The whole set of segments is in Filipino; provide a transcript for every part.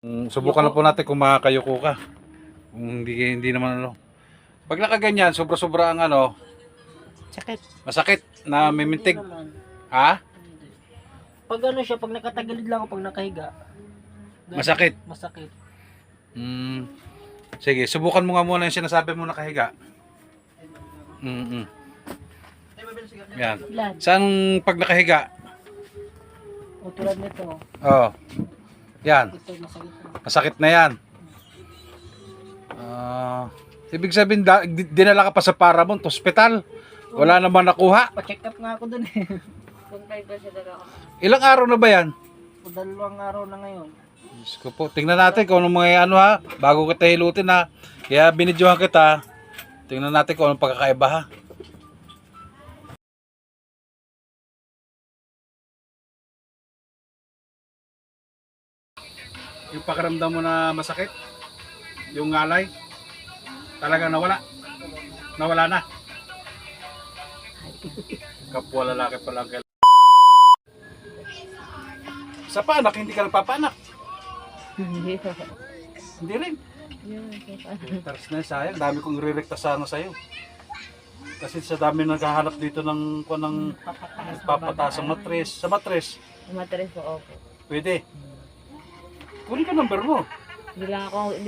Subukan lang po natin kung makakayuko ka. Kung hindi naman ano. Pag nakaganyan, sobra-sobra ang ano, Sakit. masakit na mimintig. Hindi naman. Ha? Pag ano siya, pag nakatagilid lang ako, pag nakahiga. Masakit. Masakit. Sige, subukan mo nga muna yung sinasabi mo nakahiga. Yan. Ilan? Saan pag nakahiga? O tulad nito. Oh. Yan. Ito masakit na. Masakit na yan. Ibig sabihin, dinala ka pa sa Paramount Hospital. Wala naman nakuha. Pa-check up nga ako dun eh. Ilang araw na ba yan? O 2 araw na ngayon. Diyos ko po. Tingnan natin kung anong mga ano ha. Bago kita hilutin ha. Kaya binidyohan kita. Tingnan natin kung anong pagkakaiba ha. Yung pakiramdam mo na masakit, yung ngalay, talagang nawala. Nawala na. Kapwa lalaki pala ang sa panak, hindi ka nagpapanak. Hindi. Hindi rin. Taras na sayang, dami kong rirekta sana sa'yo. Kasi sa dami naghahanap dito ng papataas sa matres. Sa matres, Matres po, opo. pwede. Kunin ka number mo. Hindi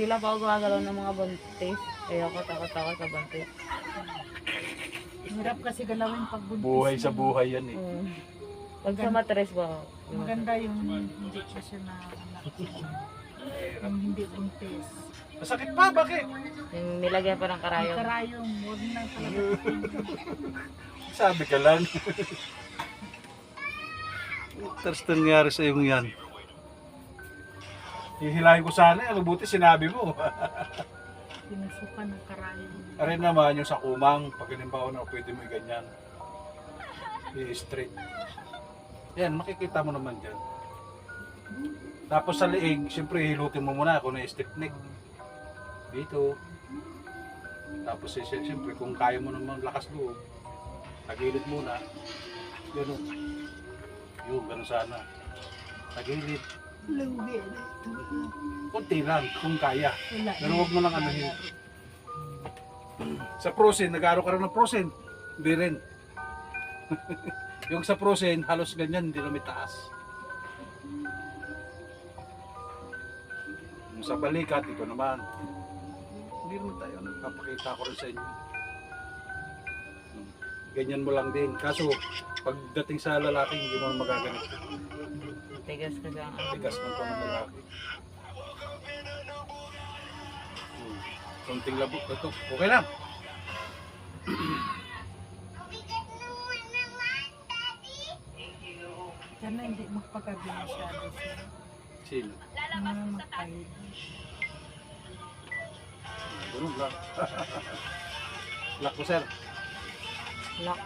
lang pa ako gumagalaw ng mga buntis. Ayoko, takot ako sa buntis. Hirap kasi galawin pag buntis. Buhay sa buhay yan eh. Pag sa matres po, Maganda yung hindi pa siya na anak. Yung hindi buntis. Masakit pa, bakit? yung nilagyan pa ng Yung karayong. karayong, huwag na talaga. Sabi ka lang. Taras nangyari sa iyo yan. Hihilahin ko sana, ano buti sinabi mo. Pinasukan ng karayong. Arin naman yung sa kumang, pag halimbawa na pwede mo ganyan. I-straight. Yan, makikita mo naman dyan. Tapos sa liig, siyempre hilutin mo muna kung na-stiff neck. Dito. Tapos siyempre kung kaya mo naman lakas loob, tagilid muna. Yun o. Yun, gano'n sana. Tagilid. Lugi. Kunti lang, kung kaya. Wala. Pero huwag mo lang anuhin. Sa prosin, nag-aaral ka rin ng prosin. Hindi rin. Yung sa prosin, halos ganyan, hindi na may taas. Yung sa balikat, ito naman. Hindi naman tayo, nagpapakita ko rin sa inyo. Ganyan mo lang din. Kaso, pagdating sa lalaki, hindi mo magaganit. Tigas ka lang. Tigas ng pang lalaki. Konting labot na to. Okay lang. Sana hindi magpagabi masyado siya. Sino? Mamamatay. Ganun lang. Lock ko, sir. Lock.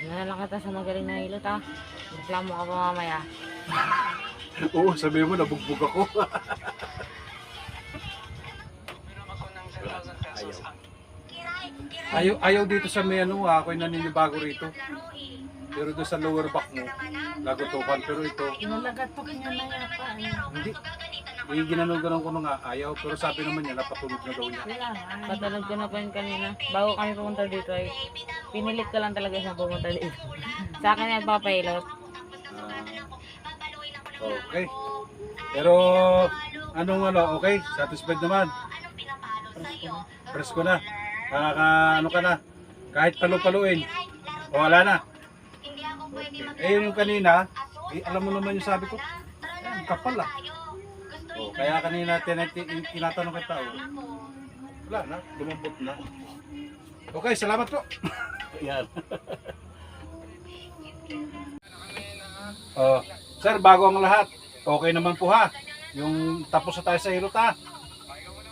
Nalang kita sa magaling na hilot ha. Reklamo ka pa mamaya. Oo, sabi mo, nabugbog ako. Ayaw dito sa may ano, ako'y naninibago rito. Pero doon sa lower back mo, lagutukan. Pero ito, Nalagatok niya na yata. hindi. Ginanong-ganong ko na nga, ayaw. Pero sabi naman niya, napatulog na daw niya. Kailangan. Patulog ko na po yun kanina. Bago kami pumunta dito ay pinilit ko lang talaga siya pumunta dito. Sa akin yan papahilot. Okay. Pero, anong ano, okay? Satisfied naman. Presko na. Ano ka na. Kahit palu-paluin. O, wala na. Okay. Yung kanina, alam mo naman yung sabi ko, yan, kapal ah. O, kaya kanina tinatanong kita, wala na, lumabot na. Okay, salamat po. Yan. Sir, bago ang lahat, okay naman po ha. Yung tapos na tayo sa hilot ha.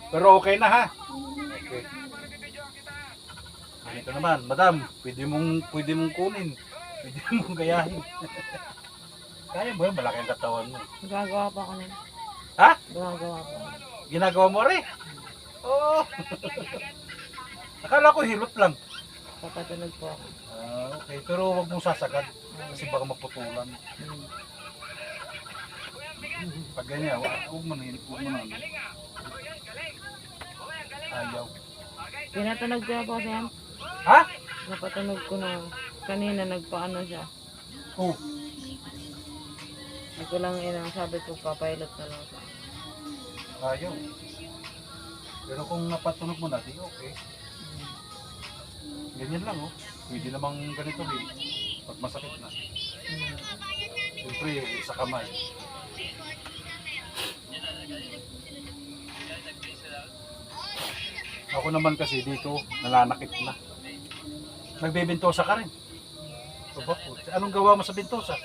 Pero okay na ha. Okay. Ganito naman, madam, pwede mong kunin. Pwede mong gayahin. Kaya mo yan, malaki ang katawan mo. Gagawa pa ako nun. Ha? Gagawa pa. Ginagawa mo rin? Oo. Akala ko hilot lang. Papatunog po ako. Okay, pero wag mong sasagad kasi baka maputulan. Pag ganyan, huwag mo na, huwag mo na. Ayaw. Pinatunog ko na po kasi yan. Ha? Napatunog ko na. Kanina nagpaano siya. Oh, Hindi ko lang sabi ko papilot na lang siya. ayaw. Pero kung napatunog mo na, di okay. Ganyan lang, oh. Pwede namang ganito rin. Pag masakit na. Siyempre, sa kamay. Ako naman kasi dito, nananakit na. Nagbebentosa ka rin. So, anong gawa mo sa bentosa?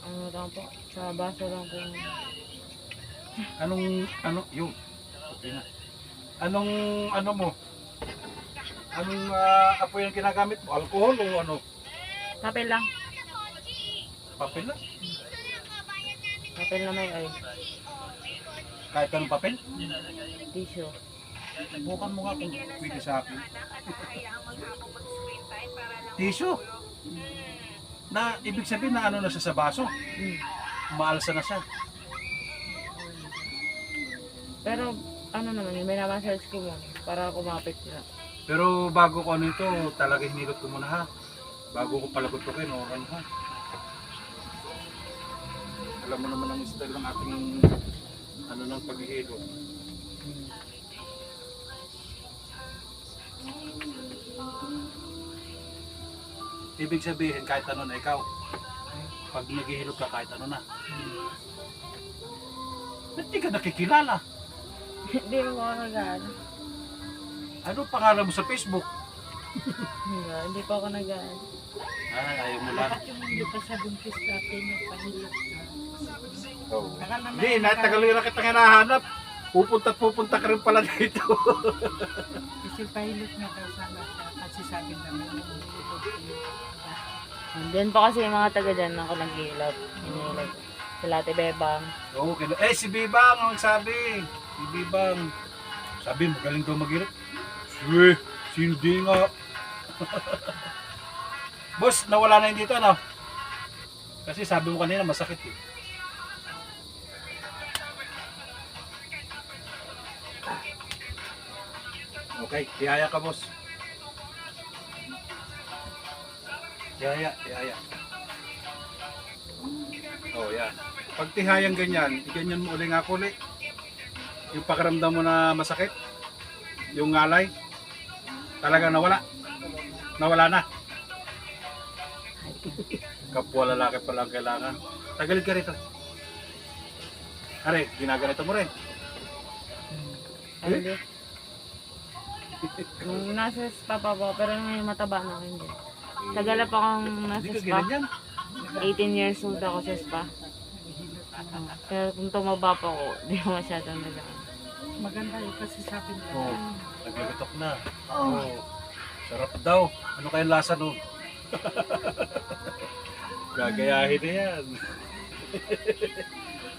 Ano lang po, sa baso lang po. Yun. Okay na. Ano mo? Anong apoy ang ginagamit mo? Alcohol o ano? Papel lang. Papel na? Papel na may oil. Kahit anong papel? Tissue. Bukan mo nga kung pwede sa akin. Tissue? Na ibig sabihin na ano na siya sa baso? Maalsa na siya. Pero ano naman yun, may namassage ko muna para kumapit na. Pero bago ko ano ito, talaga hinilot ko muna ha. Bago ko palagot-tukin o ano ha. Alam mo naman ang style ng ating ano ng paghihilot. Ibig sabihin kahit ano na ikaw. Pag naghihilot ka kahit ano na. Ba't di ka nakikilala? Hindi mo ako nag-ano. Ano pangalan mo sa Facebook? Hindi pa ako nag-ano. Ay, ayaw mo lang. Dapat yung hindi pa sa buntis natin, nagpahilot na. Oh. Baka naman, Hindi, natagal na kita hinahanap. Pupunta ka rin pala dito. kasi pahilot na daw sana siya. Kasi sabi namin, Diyan pa kasi yung mga taga dyan ako nag-hilot. Hinilot. Sila Ate Bebang. Oo, si Bibang ang sabi. Si Bibang. Sabi, magaling daw mag-hilot. Hindi nga. Boss, nawala na yun dito, ano? Kasi sabi mo kanina, masakit eh. Okay, tihaya ka, boss. Tihaya. Oh, yan. Pag tihayang ganyan, ganyan mo ulit nga ulit. Yung pakiramdam mo na masakit, yung ngalay, talaga nawala. Nawala na. Kapwa lalaki pa lang kailangan. Tagalid ka rito. Are, ginaganito mo rin. Hindi. Nung nasa spa pa po, pero ngayon mataba na ako hindi. Tagal pa akong nasa Hindi ka spa. ganyan. 18 years old ako sa spa. Pero kung tumaba pa ako, di ko masyadong nalaman. maganda yun kasi sabi nila. Oh, naglagatok na. Oh. Sarap daw. Ano kayang lasa no? Gagayahin na yan.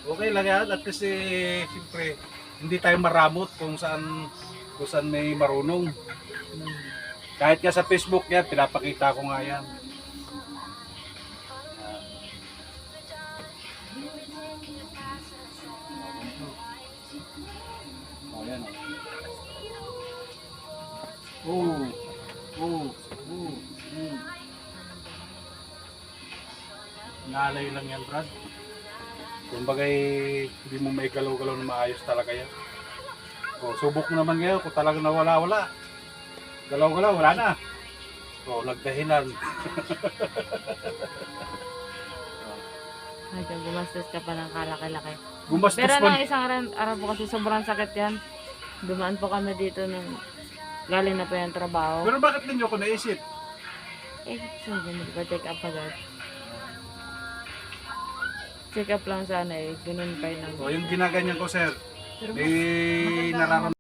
Okay lang yan. At least siyempre, hindi tayo maramot kung saan may marunong. Kahit nga sa Facebook yan, pinapakita ko nga yan. Oh, yan. Nalay lang yan, Brad. Kumbagay, hindi mo may galaw-galaw na maayos talaga yan. O, subok mo naman ngayon kung talagang nawala-wala. Galaw-galaw, wala na. O, nagdahilan. Ay, gumastos ka pa ng kalaki-laki. Gumastos Pero pa. nung isang araw po kasi sobrang sakit yan. Dumaan po kami dito nung galing na po yung trabaho. Pero bakit ninyo ko naisip? Eh, sabi mo, check up agad. Check up lang sana eh, ganun pa yun. O, yung ginaganyan ko, sir. Pero Eh, nararamdaman